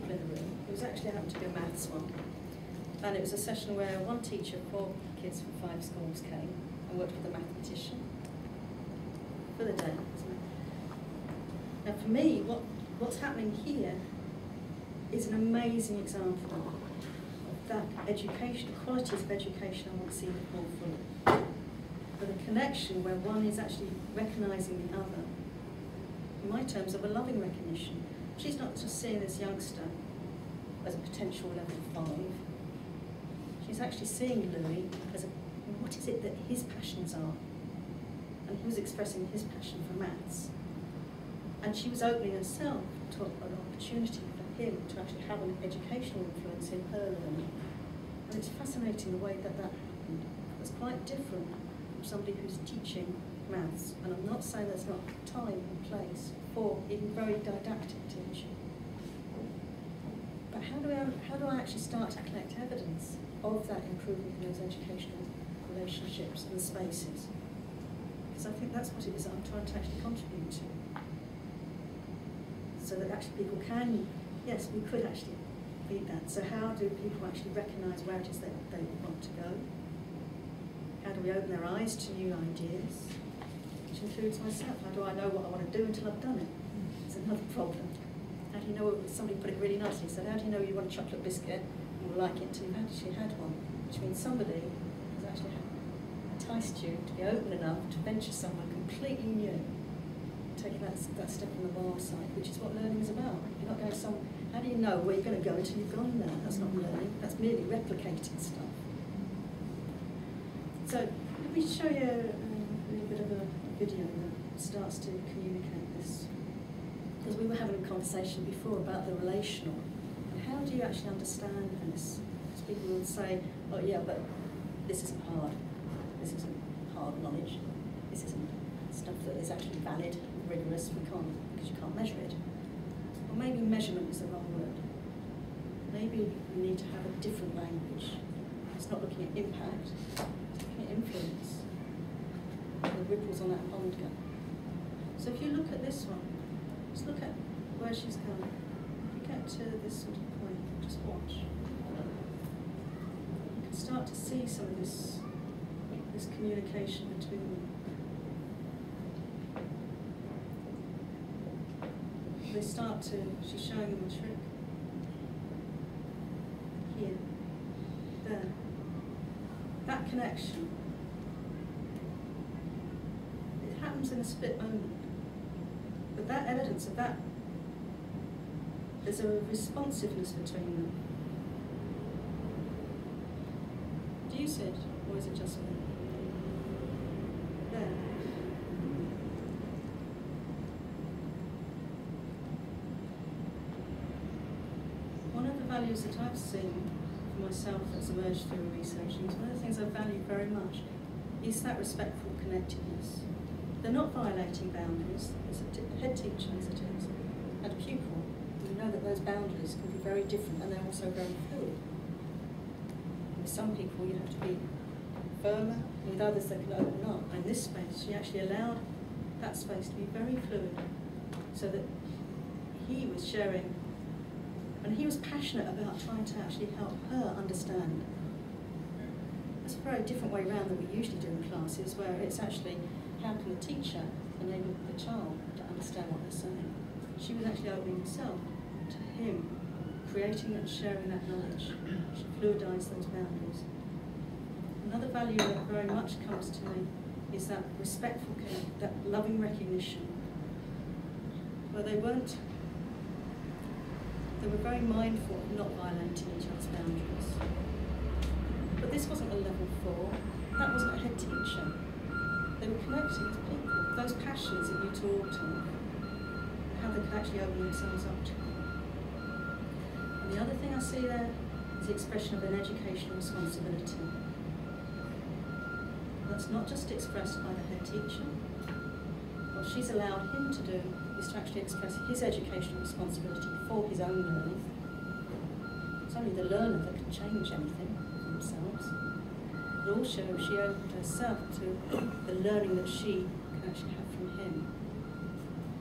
people in the room. It was actually happened to be a maths one. And it was a session where one teacher, 4 kids from 5 schools came and worked with a mathematician for the day. Now for me, what's happening here is an amazing example of that education, the qualities of education I want to see more fully. But a connection where one is actually recognising the other, in my terms of a loving recognition. She's not just seeing this youngster as a potential level 5. She's actually seeing Louis as what is it that his passions are? And he was expressing his passion for maths. And she was opening herself to an opportunity for him to actually have an educational influence in her learning. And it's fascinating the way that happened. It's quite different from somebody who's teaching maths. And I'm not saying there's not time and place for even very didactic teaching. But how do I actually start to collect evidence of that improvement in those educational relationships and spaces? Because I think that's what it is I'm trying to actually contribute to. So that actually people can, yes, we could actually feed that. So how do people actually recognise where it is that they want to go? How do we open their eyes to new ideas? Which includes myself. How do I know what I want to do until I've done it? It's another problem. How do you know, somebody put it really nicely, said, how do you know you want a chocolate biscuit and will like it until you've actually had one? Which means somebody has actually enticed you to be open enough to venture somewhere completely new, taking that step on the bar side, which is what learning is about. You're not going somewhere, how do you know where you're going to go until you've gone there? That's not learning, that's merely replicating stuff. So let me show you a little bit of a video that starts to communicate this. Because we were having a conversation before about the relational, and how do you actually understand this? Because people will say, oh yeah, but this isn't hard. This isn't hard knowledge. This isn't stuff that is actually valid, rigorous, because you can't measure it. Or maybe measurement is the wrong word. Maybe we need to have a different language. It's not looking at impact, it's looking at influence. The ripples on that pond go. So if you look at this one, just look at where she's going. If you get to this sort of point, just watch. You can start to see some of this communication between them. They start to, she's showing them a trick. Here, there. That connection, it happens in a split moment. But that evidence of that, there's a responsiveness between them. Do you see it, or is it just me? There. One of the values that I've seen for myself that's emerged through research, and one of the things I value very much, is that respectful connectedness. They're not violating boundaries. As a head teacher, as it is, and a pupil, you know that those boundaries can be very different, and they're also very fluid. With some people, you have to be firmer. With others, they can open up. And in this space, she actually allowed that space to be very fluid, so that he was sharing, and he was passionate about trying to actually help her understand. It's a very different way around than we usually do in classes, where it's actually how can the teacher enable the child to understand what they're saying. She was actually opening herself to him, creating and sharing that knowledge. She fluidised those boundaries. Another value that very much comes to me is that respectful care, that loving recognition, where they were very mindful of not violating each other's boundaries. But this wasn't a level 4, that wasn't a head teacher. They were connecting as people, those passions that you talked of, how they could actually open themselves up to. And the other thing I see there is the expression of an educational responsibility. That's not just expressed by the head teacher. What she's allowed him to do is to actually express his educational responsibility for his own learning. It's only the learner that can change anything for themselves. But also she opened herself to the learning that she can actually have from him.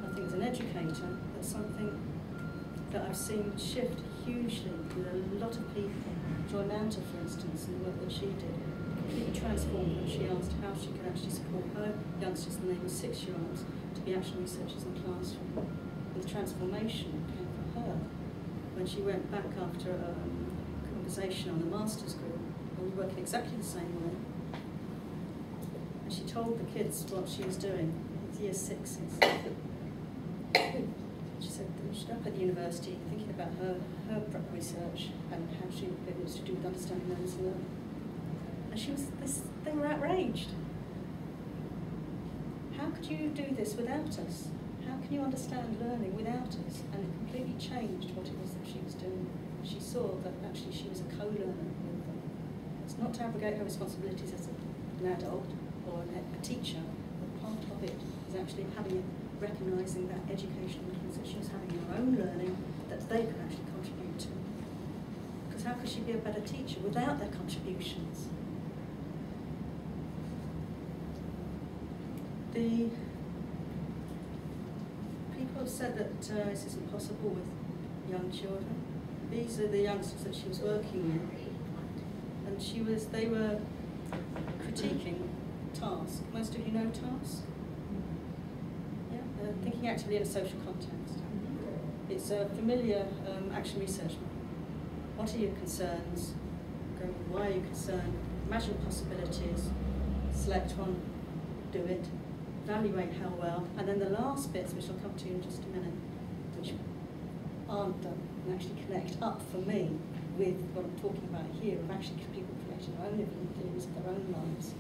I think as an educator, that's something that I've seen shift hugely with a lot of people. Joy Manta, for instance, and the work that she did, completely transformed when she asked how she could actually support her youngsters, and they were 6-year-olds, to be action researchers in the classroom. And the transformation came from her when she went back after a conversation on the master's group, and we were working exactly the same way. And she told the kids what she was doing, year 6s. She said that she's up at the university thinking about her research and how she would be able to do with understanding learners and learning. And they were outraged. How could you do this without us? How can you understand learning without us? And it completely changed what it was that she was doing. She saw that actually she was a co-learner with them. It's not to abrogate her responsibilities as an adult or a teacher, but part of it is actually recognising that educational influence that she was having in her own learning that they could actually contribute to. Because how could she be a better teacher without their contributions? The people have said that this isn't possible with young children. These are the youngsters that she was working with, and they were critiquing task. Most of you know task? Yeah, thinking actively in a social context. It's a familiar action research model. What are your concerns? Why are you concerned? Imagine possibilities, select one, do it, evaluate how well, and then the last bits, which I'll come to in just a minute, which aren't done, and actually connect up for me with what I'm talking about here, of actually people creating their own living theories of their own lives,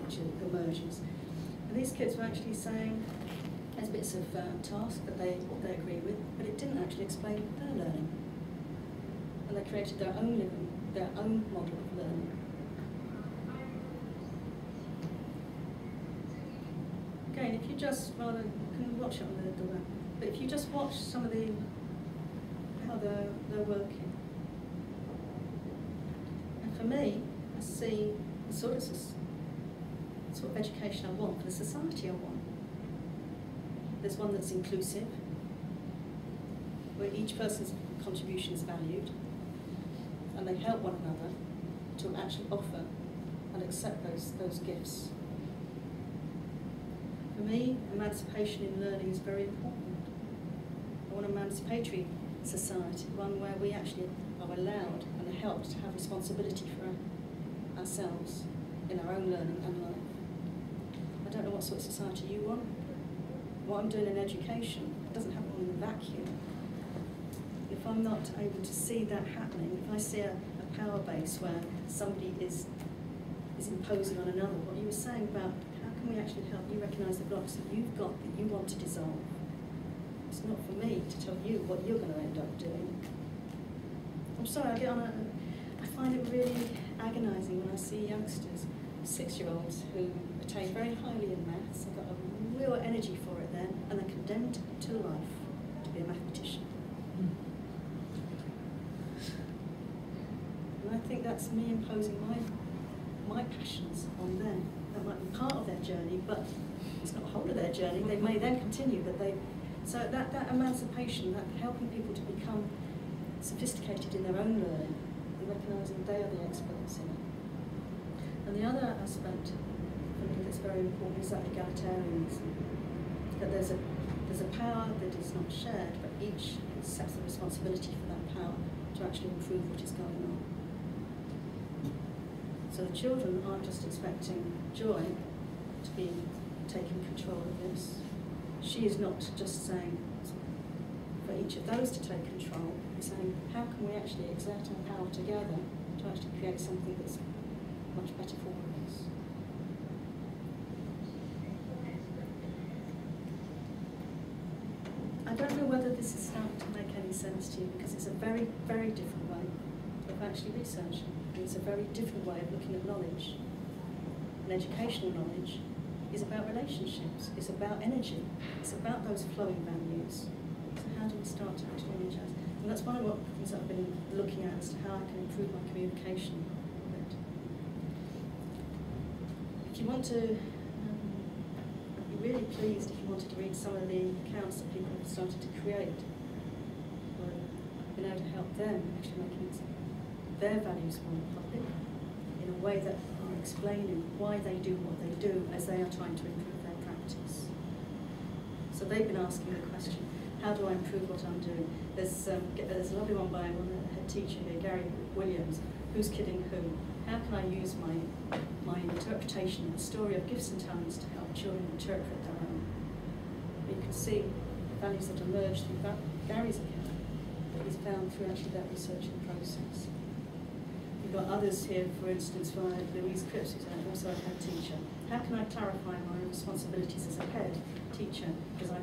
which emerges. And these kids were actually saying there's bits of task that they agree with, but it didn't actually explain their learning. And they created their own living, their own model of learning. Again, if you just, you can watch it on the web, but if you just watch some of how they're working. And for me, I see the sort of education I want, for the society I want. There's one that's inclusive, where each person's contribution is valued, and they help one another to actually offer and accept those gifts. For me, emancipation in learning is very important. I want an emancipatory society, one where we actually are allowed and are helped to have responsibility for ourselves in our own learning and life. I don't know what sort of society you want. What I'm doing in education doesn't happen in a vacuum. If I'm not able to see that happening, if I see a power base where somebody is imposing on another, what you were saying about how can we actually help you recognise the blocks that you've got that you want to dissolve. It's not for me to tell you what you're going to end up doing. I'm sorry, I find it really agonising when I see youngsters, 6-year-olds, who attain very highly in maths, they've got a real energy for it then, and they're condemned to life to be a mathematician. And I think that's me imposing my passions on them. That might be part of their journey, but it's not the whole of their journey. They may then continue, but so that emancipation, that helping people to become sophisticated in their own learning, and recognising they are the experts in it. And the other aspect I think that's very important is that egalitarianism. That there's a power that is not shared, but each accepts the responsibility for that power to actually improve what is going on. So the children aren't just expecting Joy to be taking control of this. She is not just saying for each of those to take control, it's saying how can we actually exert our power together to actually create something that's much better for all of us. I don't know whether this is starting to make any sense to you, because it's a very, very different way of actually researching. It's a very different way of looking at knowledge. And educational knowledge is about relationships, it's about energy, it's about those flowing values. So how do we start to actually energise? And that's one of the things I've been looking at as to how I can improve my communication a bit. If you want to, I'd be really pleased if you wanted to read some of the accounts that people have started to create, where to help them actually making their values more public in a way that are explaining why they do what they do as they are trying to improve their practice. So they've been asking the question, how do I improve what I'm doing? There's a lovely one by one head teacher here, Gary Williams, who's kidding who? How can I use my interpretation of the story of gifts and talents to help children interpret their own? You can see the values that emerge through Gary's account that he's found through actually that researching process. We've got others here, for instance, by Louise Cripps, who's also a head teacher. How can I clarify my responsibilities as a head teacher? Because I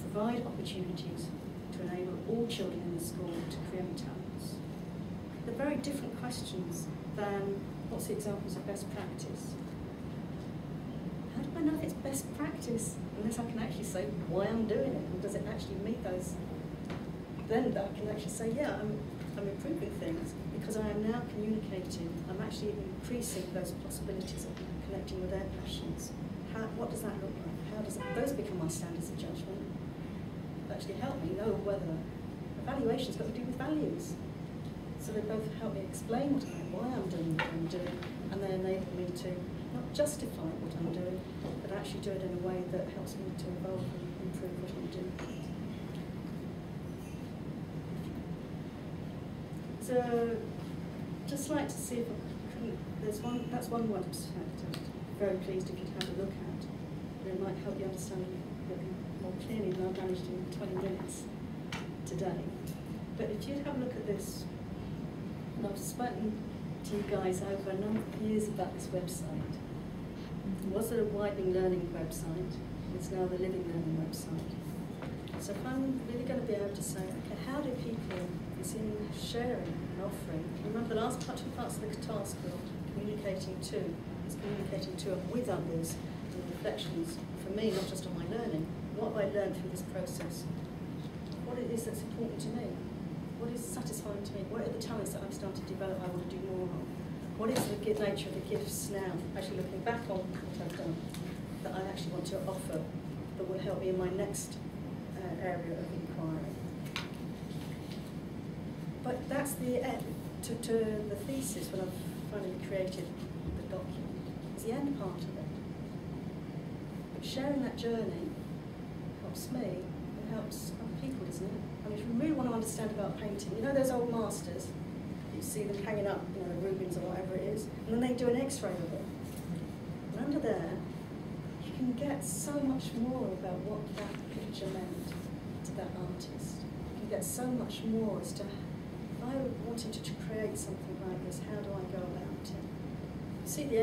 provide opportunities to enable all children in the school to create talents. They're very different questions than what's the examples of best practice. How do I know if it's best practice unless I can actually say why I'm doing it, and does it actually meet those? Then I can actually say, yeah, I'm improving things because I am now communicating. I'm actually increasing those possibilities of connecting with their passions. What does that look like? How does those become my standards of judgment? That actually help me know whether evaluation's got to do with values. So they both help me explain why I'm doing what I'm doing, and they enable me to not justify what I'm doing, but actually do it in a way that helps me to evolve and improve what I'm doing. So, just like to see if I can, that's one website I'm very pleased if you'd have a look at. It might help you understand it more clearly than I've managed in 20 minutes today. But if you'd have a look at this, and I've spoken to you guys over a number of years about this website. It was a widening learning website, it's now the living learning website. So if I'm really going to be able to say, okay, how do people, it's in sharing and offering. Remember the last two parts of the task were communicating to, is communicating to and with others, and reflections for me, not just on my learning. What have I learned through this process? What it is that's important to me? What is satisfying to me? What are the talents that I'm starting to develop I want to do more of? What is the nature of the gifts now, actually looking back on what I've done, that I actually want to offer that will help me in my next area of inquiry? But that's the end, to the thesis, when I've finally created the document, is the end part of it. But sharing that journey helps me and helps other people, doesn't it? I mean, if you really want to understand about painting, you know those old masters, you see them hanging up, you know, Rubens or whatever it is, and then they do an X-ray of it. And under there, you can get so much more about what that picture meant to that artist. You can get so much more as to, if I wanted to create something like this, how do I go about it? You see the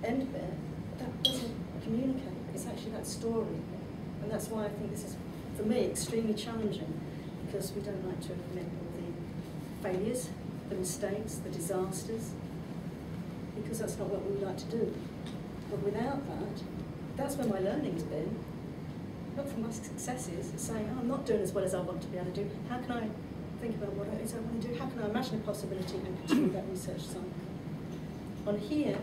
end bit, that doesn't communicate. It's actually that story. And that's why I think this is, for me, extremely challenging, because we don't like to admit all the failures, the mistakes, the disasters, because that's not what we like to do. But without that, that's where my learning's been. Not from my successes, it's saying, oh, I'm not doing as well as I want to be able to do. How can I think about what it is I want to do? How can I imagine a possibility and continue that research cycle? On here,